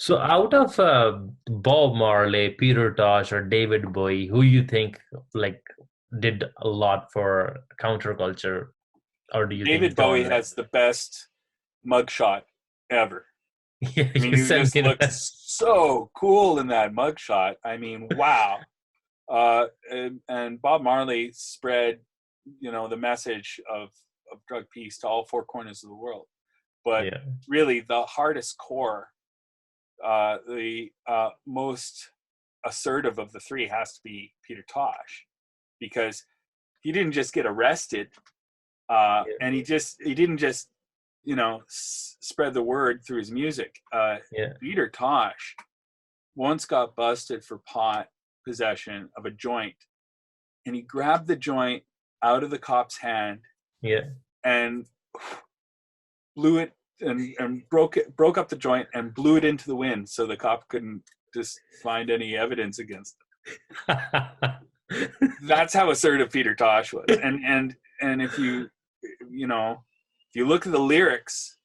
So out of Bob Marley, Peter Tosh, or David Bowie, who you think like did a lot for counterculture, or do you David think Bowie John Lennon? has the best mugshot ever. Yeah, I mean, you he sent just me that. looks so cool in that mugshot. I mean, wow. And Bob Marley spread, the message of drug peace to all four corners of the world. But Yeah, really, the hardest core, the most assertive of the three has to be Peter Tosh, because he didn't just get arrested, yeah, and he didn't just spread the word through his music. yeah, Peter Tosh once got busted for pot possession of a joint, and he grabbed the joint out of the cop's hand yeah. and blew it and broke up the joint and blew it into the wind so the cop couldn't just find any evidence against him. That's how assertive Peter Tosh was. And if you look at the lyrics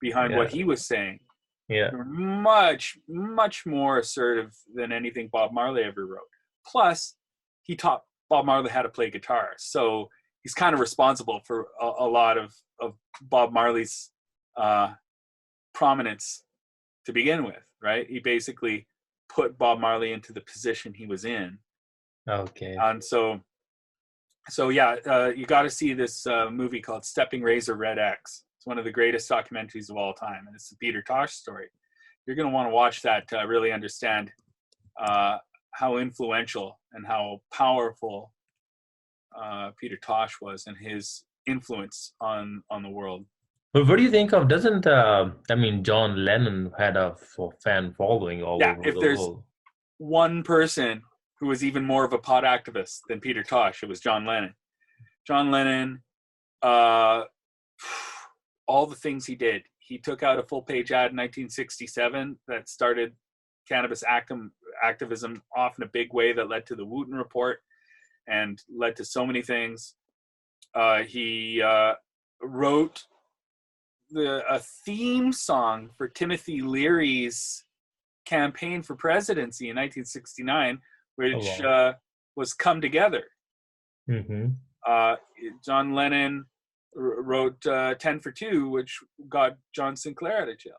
behind what Yeah, he was saying, yeah. they're much, much more assertive than anything Bob Marley ever wrote. Plus, he taught Bob Marley how to play guitar. So he's kind of responsible for a lot of Bob Marley's uh, prominence to begin with, right? He basically put Bob Marley into the position he was in. Okay. And so yeah, you got to see this movie called Stepping Razor Red X. It's one of the greatest documentaries of all time, and it's the Peter Tosh story. You're going to want to watch that to really understand uh, how influential and how powerful Peter Tosh was and his influence on the world. But what do you think of? Doesn't I mean John Lennon had a fan following all Yeah, over if the there's world? one person who was even more of a pot activist than Peter Tosh, it was John Lennon. John Lennon, uh, all the things he did. He took out a full page ad in 1967 that started cannabis activism off in a big way that led to the Wooten Report and led to so many things. He wrote a theme song for Timothy Leary's campaign for presidency in 1969, Oh which wow. was Come Together. Mm-hmm. Uh, John Lennon wrote 10 for 2, which got John Sinclair out of jail.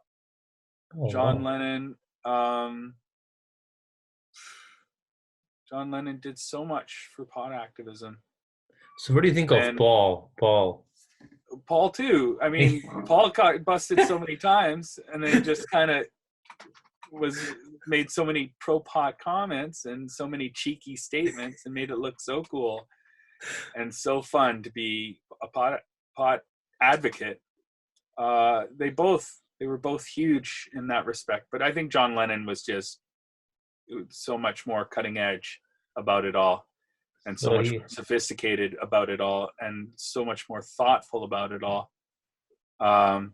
Oh John wow. Lennon, John Lennon did so much for pot activism. So what do you think of And Paul? Paul. Paul, too. I mean, Paul got busted so many times and then just kind of was made so many pro pot comments and so many cheeky statements and made it look so cool and so fun to be a pot advocate. They were both huge in that respect, but I think John Lennon was just so much more cutting edge about it all, and so So much he more sophisticated about it all, and so much more thoughtful about it all. Um,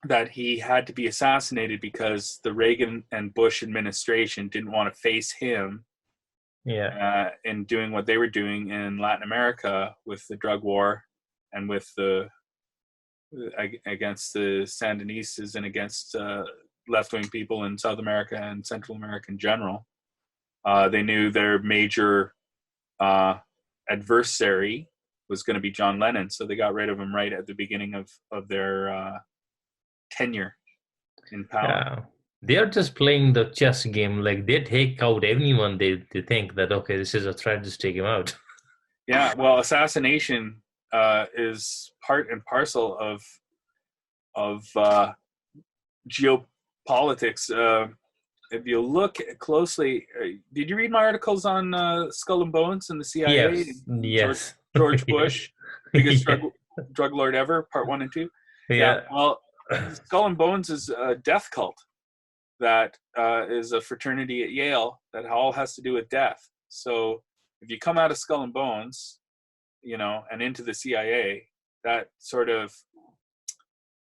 that he had to be assassinated because the Reagan and Bush administration didn't want to face him yeah. in doing what they were doing in Latin America with the drug war and with the against the Sandinistas and against left-wing people in South America and Central America in general. They knew their major uh, adversary was going to be John Lennon, so they got rid of him right at the beginning of their tenure in power. Yeah. They are just playing the chess game. Like they take out anyone they think that okay, this is a threat, just take him out. Yeah, well, assassination is part and parcel of geopolitics. If you look closely, did you read my articles on Skull and Bones and the CIA Yes. and Yes. George Yeah. Bush, biggest Yeah. drug lord ever, part 1 and 2? Yeah, Yeah. well, Skull and Bones is a death cult that is a fraternity at Yale that all has to do with death. So if you come out of Skull and Bones, and into the CIA, that sort of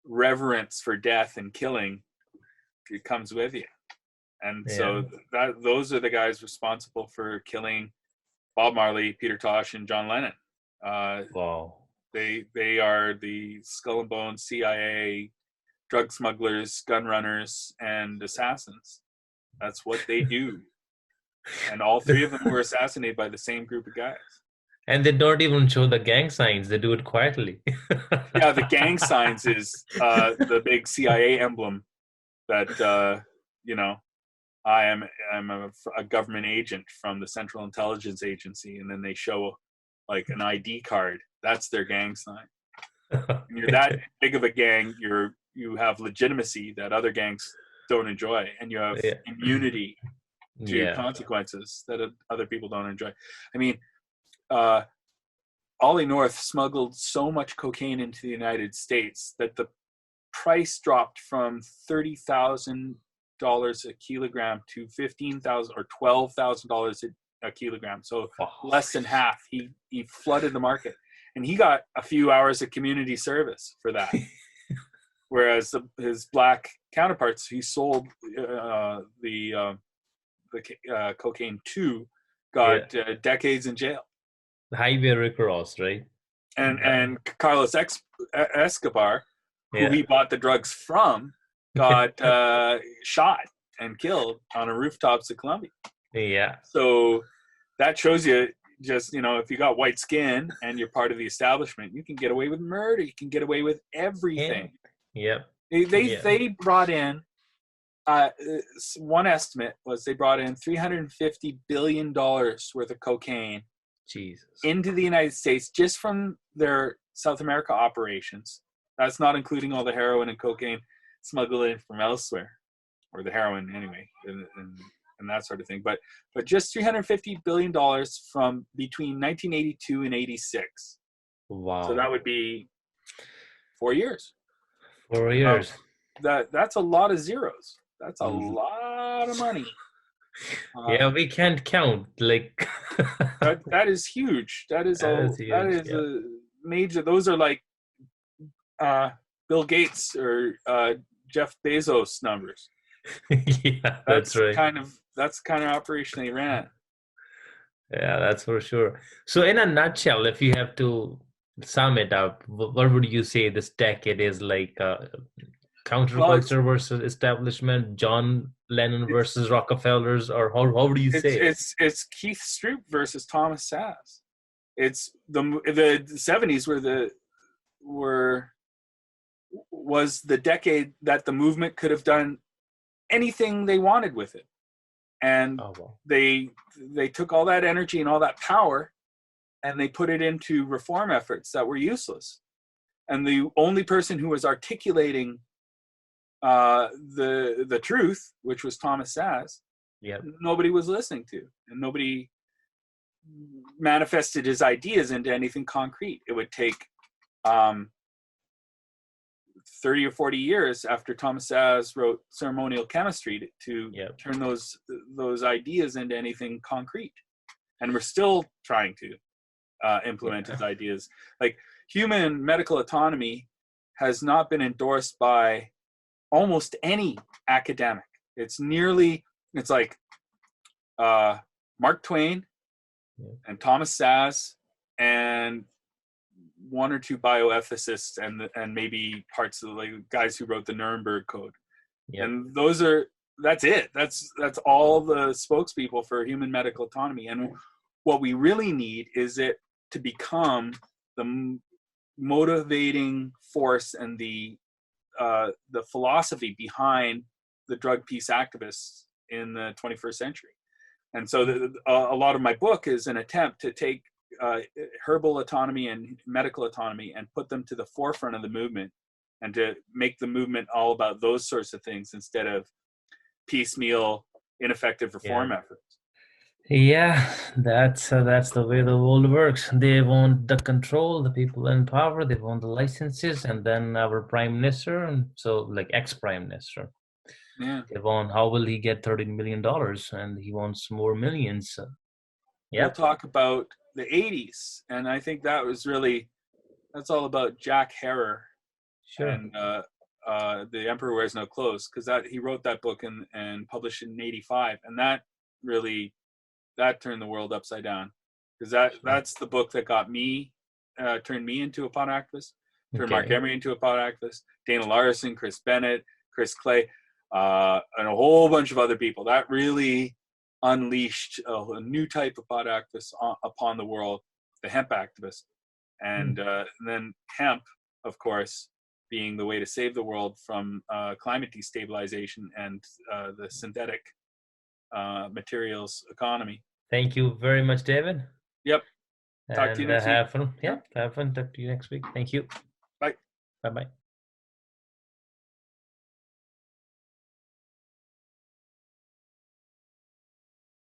reverence for death and killing, it comes with you. And Yeah. so those are the guys responsible for killing Bob Marley, Peter Tosh, and John Lennon. Uh, Wow. they are the Skull and Bones CIA drug smugglers, gun runners, and assassins. That's what they do. And all three of them were assassinated by the same group of guys. And they don't even show the gang signs. They do it quietly. Yeah, the gang signs is the big CIA emblem that I'm a government agent from the Central Intelligence Agency, and then they show like an ID card. That's their gang sign. When you're that big of a gang, you have legitimacy that other gangs don't enjoy, and you have immunity to consequences that other people don't enjoy. I mean, Ollie North smuggled so much cocaine into the United States that the price dropped from $30,000 a kilogram to $15,000 or $12,000 a kilogram. So less than half. He flooded the market, and he got a few hours of community service for that. Whereas his black counterparts, he sold the cocaine to, got decades in jail. The highway recross, right? And Carlos Escobar, who he bought the drugs from, got shot and killed on a rooftops of Colombia. Yeah. So that shows you just, if you got white skin and you're part of the establishment, you can get away with murder. You can get away with everything. Yeah. They brought in, one estimate was they brought in $350 billion worth of cocaine into the United States just from their South America operations. That's not including all the heroin and cocaine smuggled in from elsewhere, or the heroin anyway, and that sort of thing. But just $350 billion from between 1982 and 86. Wow. So that would be 4 years. 4 years. That's a lot of zeros. That's a lot of money. We can't count. Like that is huge. That is a major. Those are like Bill Gates or Jeff Bezos numbers. That's right. That's the kind of operation they ran. Yeah, that's for sure. So in a nutshell, if you have to sum it up, what would you say this decade is like? Counterculture versus establishment, John Lennon versus Rockefellers, or how would you say it's Keith Stroop versus Thomas Sass. It's the 70s was the decade that the movement could have done anything they wanted with it, and they took all that energy and all that power and they put it into reform efforts that were useless, and the only person who was articulating the truth, which was Thomas Sass, nobody was listening to, and nobody manifested his ideas into anything concrete. It would take 30 or 40 years after Thomas Sass wrote Ceremonial Chemistry to turn those ideas into anything concrete, and we're still trying to implement his ideas. Like, human medical autonomy has not been endorsed by almost any academic. It's like Mark Twain and Thomas Sass and one or two bioethicists and maybe parts of the guys who wrote the Nuremberg Code. And that's it. That's all the spokespeople for human medical autonomy. And what we really need is it to become the motivating force and the philosophy behind the drug peace activists in the 21st century. And so a lot of my book is an attempt to take herbal autonomy and medical autonomy and put them to the forefront of the movement, and to make the movement all about those sorts of things instead of piecemeal, ineffective reform efforts. Yeah, that's the way the world works. They want the control, the people in power, they want the licenses, and then our prime minister, and so like ex-prime minister. They want, how will he get $13 million? And he wants more millions. We'll talk about the 80s, and I think that's all about Jack Herer. And The Emperor Wears No Clothes, because he wrote that book and published it in 85, and that turned the world upside down, because that's the book that got me, turned me into a pot activist. turned Mark Okay. Emery into a pot activist, Dana Larson, Chris Bennett, Chris Clay, and a whole bunch of other people. That really unleashed a new type of pot activists upon the world, the hemp activists. And then hemp, of course, being the way to save the world from climate destabilization and the synthetic materials economy. Thank you very much, David. Yep. Talk to you And next week. have fun. Yeah, Yep. have fun. Talk to you next week. Thank you. Bye. Bye bye.